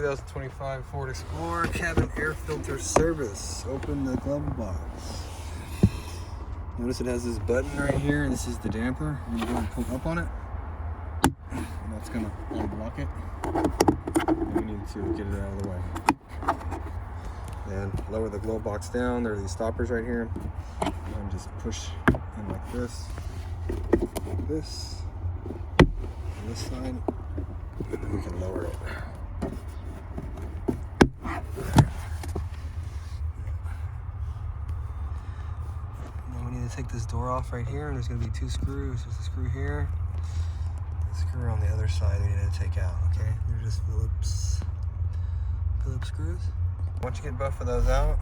2025 Ford Explorer cabin air filter service. Open the glove box. Notice it has this button right here. This is the damper. I'm going to go and pull up on it. And that's going to unblock it. And we need to get it out of the way. And lower the glove box down. There are these stoppers right here. And just push in like this. Like this. On this side. And then we can lower it. Take this door off right here, and there's going to be two screws. There's a screw here, a screw on the other side we need to take out. Okay, they're just Phillips screws. Once you get both of those out,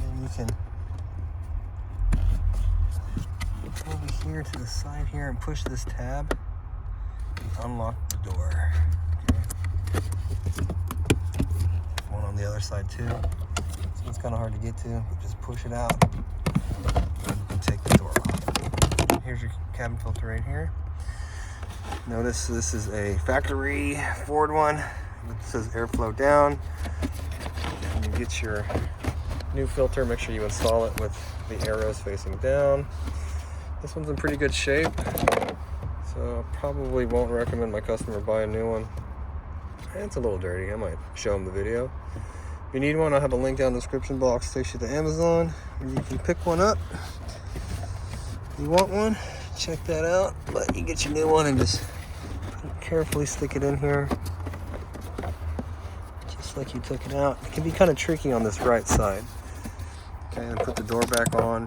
then you can go over here to the side here and push this tab and unlock the door. Okay. One on the other side too. So it's kind of hard to get to, but just push it out. Take the door off. Here's your cabin filter right here. Notice this is a factory Ford one. It says airflow down. And you get your new filter. Make sure you install it with the arrows facing down. This one's in pretty good shape, so I probably won't recommend my customer buy a new one. It's a little dirty. I might show them the video. If you need one, I'll have a link down in the description box. Takes you to Amazon, and you can pick one up. You want one, check that out, but you get your new one and just carefully stick it in here just like you took it out. It can be kind of tricky on this right side. Okay, and put the door back on,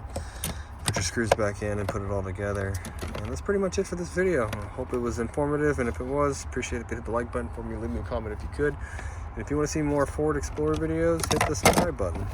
put your screws back in, and put it all together. And that's pretty much it for this video. I hope it was informative, and if it was, appreciate it if you hit the like button for me, leave me a comment if you could. And if you want to see more Ford Explorer videos, hit the subscribe button.